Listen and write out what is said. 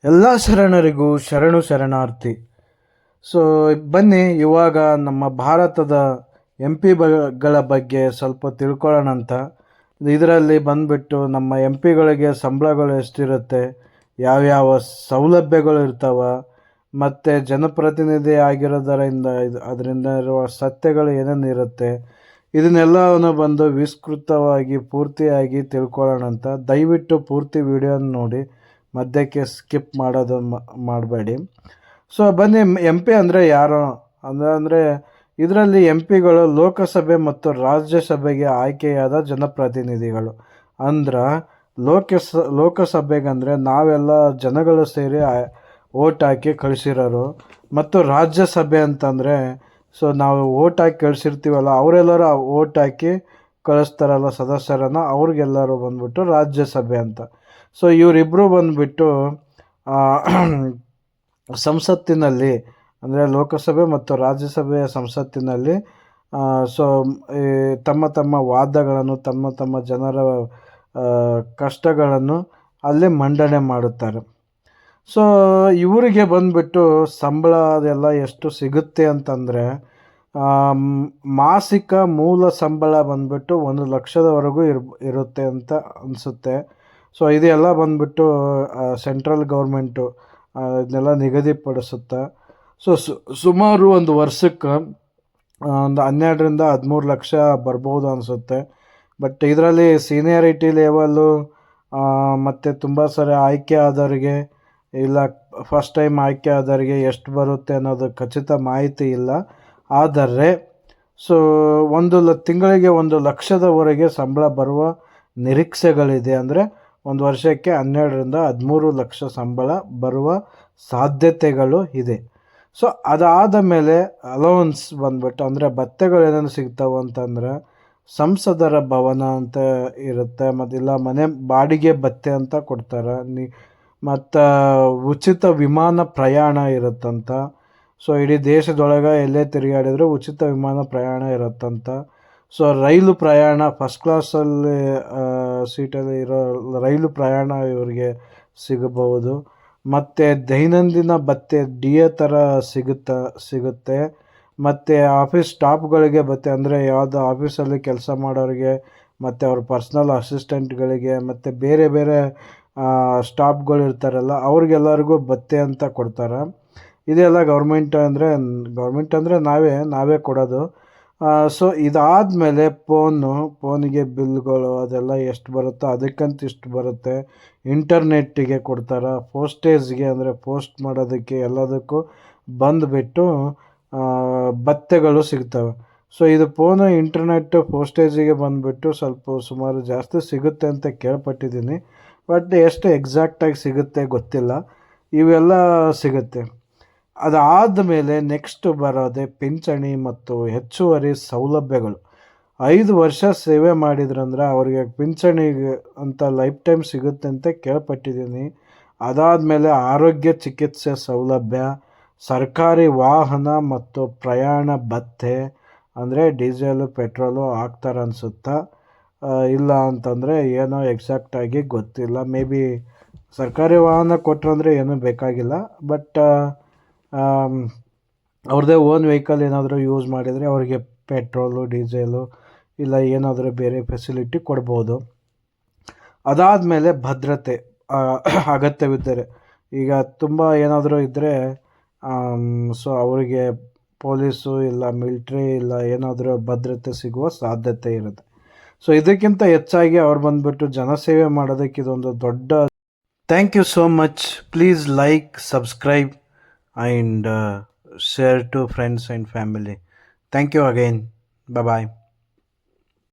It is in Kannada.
ಎಲ್ಲ ಶರಣರಿಗೂ ಶರಣು ಶರಣಾರ್ಥಿ. ಸೊ ಬನ್ನಿ ಇವಾಗ ನಮ್ಮ ಭಾರತದ ಗಳ ಬಗ್ಗೆ ಸ್ವಲ್ಪ ತಿಳ್ಕೊಳ್ಳೋಣ ಅಂತ. ಇದರಲ್ಲಿ ಬಂದ್ಬಿಟ್ಟು ನಮ್ಮ ಗಳಿಗೆ ಸಂಬಳಗಳು ಎಷ್ಟಿರುತ್ತೆ, ಯಾವ್ಯಾವ ಸೌಲಭ್ಯಗಳು ಇರ್ತಾವ, ಮತ್ತು ಜನಪ್ರತಿನಿಧಿ ಆಗಿರೋದರಿಂದ ಅದರಿಂದ ಇರುವ ಸತ್ಯಗಳು ಏನೇನು ಇರುತ್ತೆ, ಇದನ್ನೆಲ್ಲವನ್ನು ಬಂದು ವಿಸ್ತೃತವಾಗಿ ಪೂರ್ತಿಯಾಗಿ ತಿಳ್ಕೊಳ್ಳೋಣ ಅಂತ. ದಯವಿಟ್ಟು ಪೂರ್ತಿ ವಿಡಿಯೋನ ನೋಡಿ, ಮಧ್ಯಕ್ಕೆ ಸ್ಕಿಪ್ ಮಾಡೋದು ಮಾಡಬೇಡಿ. ಸೊ ಬನ್ನಿ, ಅಂದರೆ ಯಾರು ಅಂದರೆ ಇದರಲ್ಲಿ ಪಿಗಳು ಲೋಕಸಭೆ ಮತ್ತು ರಾಜ್ಯಸಭೆಗೆ ಆಯ್ಕೆಯಾದ ಜನಪ್ರತಿನಿಧಿಗಳು. ಅಂದ್ರೆ ಲೋಕಸಭೆಗಂದರೆ ನಾವೆಲ್ಲ ಜನಗಳು ಸೇರಿ ಓಟ್ ಹಾಕಿ ಕಳಿಸಿರೋರು. ಮತ್ತು ರಾಜ್ಯಸಭೆ ಅಂತಂದರೆ ಸೊ ನಾವು ಓಟ್ ಹಾಕಿ ಕಳಿಸಿರ್ತೀವಲ್ಲ, ಅವರೆಲ್ಲರೂ ಓಟ್ ಹಾಕಿ ಕಳಿಸ್ತಾರಲ್ಲ ಸದಸ್ಯರನ್ನು, ಅವ್ರಿಗೆಲ್ಲರೂ ಬಂದ್ಬಿಟ್ಟು ರಾಜ್ಯಸಭೆ ಅಂತ. ಸೊ ಇವರಿಬ್ಬರು ಬಂದುಬಿಟ್ಟು ಸಂಸತ್ತಿನಲ್ಲಿ, ಅಂದರೆ ಲೋಕಸಭೆ ಮತ್ತು ರಾಜ್ಯಸಭೆಯ ಸಂಸತ್ತಿನಲ್ಲಿ ಸೊ ತಮ್ಮ ತಮ್ಮ ವಾದಗಳನ್ನು, ತಮ್ಮ ತಮ್ಮ ಜನರ ಕಷ್ಟಗಳನ್ನು ಅಲ್ಲಿ ಮಂಡನೆ ಮಾಡುತ್ತಾರೆ. ಸೊ ಇವರಿಗೆ ಬಂದುಬಿಟ್ಟು ಸಂಬಳ ಅದೆಲ್ಲ ಎಷ್ಟು ಸಿಗುತ್ತೆ ಅಂತಂದರೆ, ಮಾಸಿಕ ಮೂಲ ಸಂಬಳ ಬಂದುಬಿಟ್ಟು 1,00,000ವರೆಗೂ ಇರುತ್ತೆ ಅಂತ ಅನಿಸುತ್ತೆ. ಸೊ ಇದೆಲ್ಲ ಬಂದುಬಿಟ್ಟು ಸೆಂಟ್ರಲ್ ಗೌರ್ಮೆಂಟು ಇದನ್ನೆಲ್ಲ ನಿಗದಿಪಡಿಸುತ್ತೆ. ಸೊ ಸುಮಾರು ಒಂದು ವರ್ಷಕ್ಕೆ ಒಂದು 12ರಿಂದ 13 ಲಕ್ಷ ಬರ್ಬೋದು ಅನಿಸುತ್ತೆ. ಬಟ್ ಇದರಲ್ಲಿ ಸೀನಿಯಾರಿಟಿ ಲೆವೆಲ್ಲು ಮತ್ತು ತುಂಬ ಸರಿ ಆಯ್ಕೆ ಆದವರಿಗೆ, ಇಲ್ಲ ಫಸ್ಟ್ ಟೈಮ್ ಆಯ್ಕೆ ಆದವರಿಗೆ ಎಷ್ಟು ಬರುತ್ತೆ ಅನ್ನೋದು ಖಚಿತ ಮಾಹಿತಿ ಇಲ್ಲ. ಆದರೆ ಸೊ ತಿಂಗಳಿಗೆ 1,00,000ದವರೆಗೆ ಸಂಬಳ ಬರುವ ನಿರೀಕ್ಷೆಗಳಿದೆ. ಅಂದರೆ ಒಂದು ವರ್ಷಕ್ಕೆ 12ರಿಂದ 13 ಲಕ್ಷ ಸಂಬಳ ಬರುವ ಸಾಧ್ಯತೆಗಳು ಇದೆ. ಸೊ ಅದಾದ ಮೇಲೆ ಅಲೌನ್ಸ್ ಬಂದ್ಬಿಟ್ಟು, ಅಂದರೆ ಭತ್ಯೆಗಳು ಏನೇನು ಸಿಗ್ತಾವೆ ಅಂತಂದರೆ, ಸಂಸದರ ಭವನ ಅಂತ ಇರುತ್ತೆ, ಮತ್ತಿಲ್ಲ ಮನೆ ಬಾಡಿಗೆ ಭತ್ಯೆ ಅಂತ ಕೊಡ್ತಾರೆ, ಮತ್ತು ಉಚಿತ ವಿಮಾನ ಪ್ರಯಾಣ ಇರುತ್ತಂತ. ಸೊ ಇಡೀ ದೇಶದೊಳಗೆ ಎಲ್ಲೇ ತಿರುಗಾಡಿದರೂ ಉಚಿತ ವಿಮಾನ ಪ್ರಯಾಣ ಇರುತ್ತಂತ. ಸೊ ರೈಲು ಪ್ರಯಾಣ, ಫಸ್ಟ್ ಕ್ಲಾಸಲ್ಲಿ ಸೀಟಲ್ಲಿ ಇರೋ ರೈಲು ಪ್ರಯಾಣ ಇವರಿಗೆ ಸಿಗಬಹುದು. ಮತ್ತು ದೈನಂದಿನ ಭತ್ಯೆ DA ಥರ ಸಿಗುತ್ತೆ. ಮತ್ತು ಆಫೀಸ್ ಸ್ಟಾಫ್ಗಳಿಗೆ ಭತ್ಯೆ, ಅಂದರೆ ಯಾವುದೋ ಆಫೀಸಲ್ಲಿ ಕೆಲಸ ಮಾಡೋರಿಗೆ, ಮತ್ತು ಅವ್ರ ಪರ್ಸ್ನಲ್ ಅಸಿಸ್ಟೆಂಟ್ಗಳಿಗೆ, ಮತ್ತು ಬೇರೆ ಬೇರೆ ಸ್ಟಾಫ್ಗಳು ಇರ್ತಾರಲ್ಲ, ಅವ್ರಿಗೆಲ್ಲರಿಗೂ ಭತ್ಯೆ ಅಂತ ಕೊಡ್ತಾರೆ. ಇದೆಲ್ಲ ಗೌರ್ಮೆಂಟ್ ಅಂದರೆ ನಾವೇ ಕೊಡೋದು. ಸೊ ಇದಾದಮೇಲೆ ಫೋನಿಗೆ ಬಿಲ್ಗಳು ಅದೆಲ್ಲ ಎಷ್ಟು ಬರುತ್ತೋ ಅದಕ್ಕಂತ ಇಷ್ಟು ಬರುತ್ತೆ. ಇಂಟರ್ನೆಟ್ಟಿಗೆ ಕೊಡ್ತಾರೆ, ಪೋಸ್ಟೇಜ್ಗೆ ಅಂದರೆ ಪೋಸ್ಟ್ ಮಾಡೋದಕ್ಕೆ ಎಲ್ಲದಕ್ಕೂ ಬಂದುಬಿಟ್ಟು ಭತ್ಯೆಗಳು ಸಿಗ್ತವೆ. ಸೊ ಇದು ಫೋನು, ಇಂಟರ್ನೆಟ್ಟು, ಪೋಸ್ಟೇಜಿಗೆ ಬಂದುಬಿಟ್ಟು ಸುಮಾರು ಜಾಸ್ತಿ ಸಿಗುತ್ತೆ ಅಂತ ಕೇಳ್ಪಟ್ಟಿದ್ದೀನಿ. ಬಟ್ ಎಷ್ಟು ಎಕ್ಸಾಕ್ಟಾಗಿ ಸಿಗುತ್ತೆ ಗೊತ್ತಿಲ್ಲ. ಇವೆಲ್ಲ ಸಿಗುತ್ತೆ. ಅದಾದ ಮೇಲೆ ನೆಕ್ಸ್ಟ್ ಬರೋದೇ ಪಿಂಚಣಿ ಮತ್ತು ಹೆಚ್ಚುವರಿ ಸೌಲಭ್ಯಗಳು. 5 ವರ್ಷ ಸೇವೆ ಮಾಡಿದ್ರಂದ್ರೆ ಅವರಿಗೆ ಪಿಂಚಣಿಗೆ ಅಂತ ಲೈಫ್ ಟೈಮ್ ಸಿಗುತ್ತೆ ಅಂತ ಕೇಳ್ಪಟ್ಟಿದ್ದೀನಿ. ಅದಾದಮೇಲೆ ಆರೋಗ್ಯ ಚಿಕಿತ್ಸೆ ಸೌಲಭ್ಯ, ಸರ್ಕಾರಿ ವಾಹನ ಮತ್ತು ಪ್ರಯಾಣ ಭತ್ಯೆ, ಅಂದರೆ ಡೀಸೆಲು ಪೆಟ್ರೋಲು ಹಾಕ್ತಾರೆ ಅನಿಸುತ್ತಾ, ಇಲ್ಲ ಅಂತಂದರೆ ಏನೋ ಎಕ್ಸಾಕ್ಟಾಗಿ ಗೊತ್ತಿಲ್ಲ. ಮೇ ಬಿ ಸರ್ಕಾರಿ ವಾಹನ ಕೊಟ್ಟರಂದರೆ ಏನೂ ಬೇಕಾಗಿಲ್ಲ. ಬಟ್ ಅವ್ರದ್ದೇ ಓನ್ ವೆಹಿಕಲ್ ಏನಾದರೂ ಯೂಸ್ ಮಾಡಿದರೆ ಅವರಿಗೆ ಪೆಟ್ರೋಲು, ಡೀಸೆಲು ಇಲ್ಲ ಏನಾದರೂ ಬೇರೆ ಫೆಸಿಲಿಟಿ ಕೊಡ್ಬೋದು. ಅದಾದಮೇಲೆ ಭದ್ರತೆ ಅಗತ್ಯವಿದ್ದರೆ, ಈಗ ತುಂಬ ಏನಾದರೂ ಇದ್ದರೆ ಸೊ ಅವರಿಗೆ ಪೊಲೀಸು ಇಲ್ಲ ಮಿಲ್ಟ್ರಿ ಇಲ್ಲ ಏನಾದರೂ ಭದ್ರತೆ ಸಿಗುವ ಸಾಧ್ಯತೆ ಇರುತ್ತೆ. ಸೊ ಇದಕ್ಕಿಂತ ಹೆಚ್ಚಾಗಿ ಅವ್ರು ಬಂದುಬಿಟ್ಟು ಜನಸೇವೆ ಮಾಡೋದಕ್ಕೆ ಇದೊಂದು ದೊಡ್ಡ. Thank you so much. Please like, subscribe and share to friends and family. Thank you again. Bye bye.